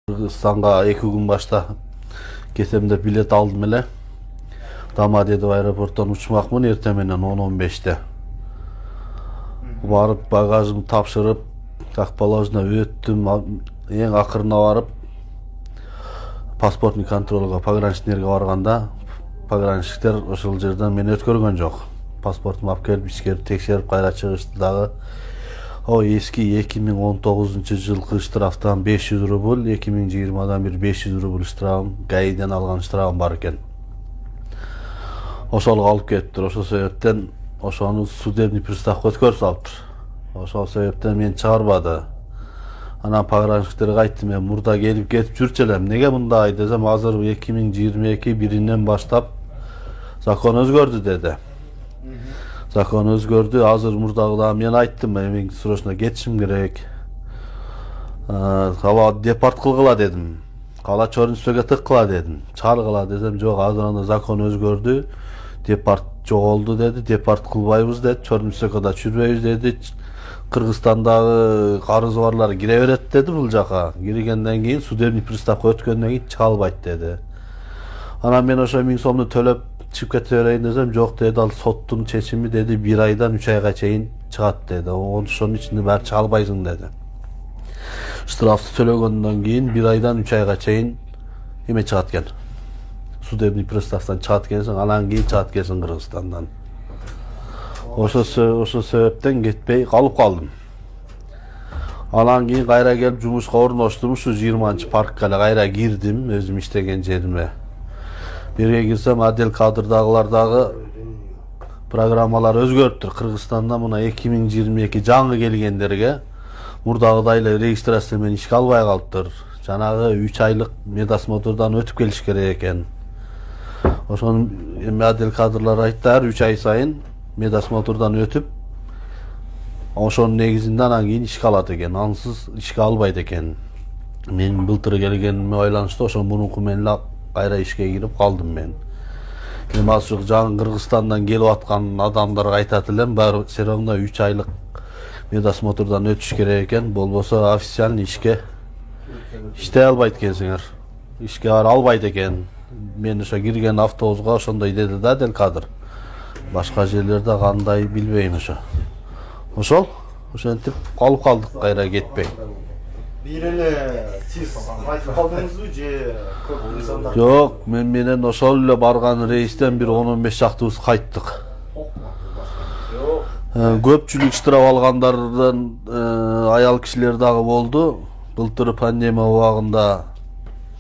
Kırgızстанга 2 gün başta kesemde bilet aldım ele. Domodedovo aeroporttan uçmakmın ertemenden 10-15'te. Barıp bagajımı tapşırıp takpaложuna öttüm. En akırına varıp pasportni kontrolga, pogranichniklerге barganda pogranichniktер ошол жерден мени өткөргөн жок. Паспортумду алып келип ичкери текшерип кайра чыгышты дагы. O eski 2019 жылкы штрафтан 500 рубль, 2020'dan bir 500 рубль штрафым, ГАИ'den алган штрафым бар экен. Ошол алып кетиптир. Ошол себептен ошону судебный приставга өткөрүп салыптыр. Ошол себептен мени чыгарбады. Анан пограничниктерге айттым, мен мурда келип кетип жүрчү элем. Неге мындай десем, азыр 2022 биринен баштап закон өзгөрдү деди. Закон өзгөрдү. Азыр мурдагыда мен айттым, мен срочно кетишим керек. Кала депорт кылгыла дедим. Кала Чорнуспеге тыккыла дедим. Чаргыла десем, жок, азыр анда закон өзгөрдү. Депорт жоголду деди. Депорт кылбайбыз деди. Чорнуспеге да жүрбөйбүз деди. Кыргызстандагы карызы барлар кире берет деди бул жака. Киргенден кийин судебный приставга өткөндөн кийин чыга албайт деди. Анан мен ошо 1000 сомду төлөп чыгып кете берейин десем, жок деди, ал соттун чечими деди, 1 айдан 3 айга чейин чыгат деди. Ошонун ичинде баары чыга албайсың деди. Штрафты төлөгөндөн кийин 1 айдан 3 айга чейин эме чыгат экен. Судебный приставдан чыгат экенсиң, анан кийин чыгат экенсиң Кыргызстандан. Ошо себептен кетпей калып калдым. Анан кийин кайра келип жумушка орноштум, ушу 20-паркка эле кайра кирдим, өзүм иштеген жериме. Берге кирсем, отдел кадрдагылардагы программалар өзгөрүптүр. Кыргызстанда мына 2022 жаңы келгендерге мурдагыдай эле регистрация менен ишке албай калыптыр. Жанагы 3 айлык медосмотрдан өтүп келиш керек экен. Ошону отдел кадрлар айттар, 3 ай сайын медосмотрдан өтүп, ошонун негизинде анан кийин ишке алат экен. Ансыз ишке албайт экен. Мен былтыр келгениме байланыштуу ошо мурунку менен эле кайра ишке кирип калдым мен. Эми азыр жаңы Кыргызстандан келип аткан адамдарга айтат элем, баары все равно 3 айлык медосмотрдан өтүш керек экен, болбосо официальный ишке иштей албайт экенсиңер. Ишке албайт экен. Мен ошо кирген автобуска ошондой деди да отдел кадр. Башка жерлерде кандай билбейм ошо. Ошентип калып калдык, кайра кетпей. Бир эле сиз кайтып калдыңызбы же көп инсандар? Жок, мен менен ошол эле барган рейстен бир 10-15 шактыбыз кайттык. Көпчүлүк штраф алгандардан аял кишилер дагы болду. Былтыр пандемия убагында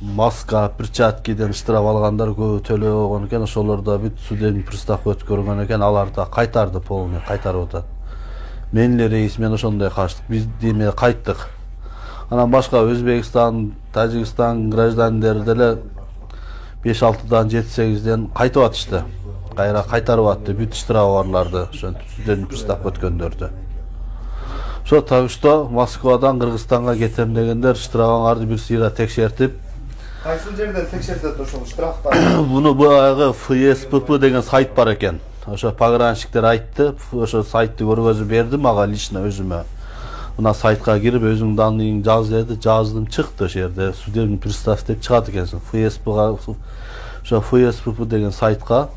маска, перчаткиден штраф алгандар көбү төлөгөн экен, ошолор да бүт судебный приставга өткөргөн экен, алар да кайтарды, полный кайтарып атат. Мен эле рейс менен ошондой качтык, биз деме кайттык. Анан башка Өзбекстан, Тажикстан граждандары деле 5-6-дан 7-8-ден кайтып атышты. Кайра кайтарып атты бүт штраф барларды, ошентип судебный приставга өткөндөрдү. Ошо так что Москвадан Кыргызстанга кетем дегендер штрафыңарды бир сыйра текшертип, Кайсы жерден текшертет ошол штрафтар? Буну баягы ФСПП деген сайт бар экен. Ошо пограничниктер айтты, ошо сайтты көргөзүп берди мага лично өзүмө. Мына сайтка кирип өзүң данныйың жаз деди, жаздым, чыкты ошол жерде судебный пристав деп чыгат экенсиң. Ошо ФСПП деген сайтка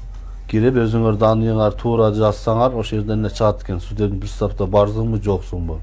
кирип өзүңөр данныйыңар туура жазсаңар, ошол жерден эле чыгат экен. Судебный приставда барсыңбы, жоксуңбу.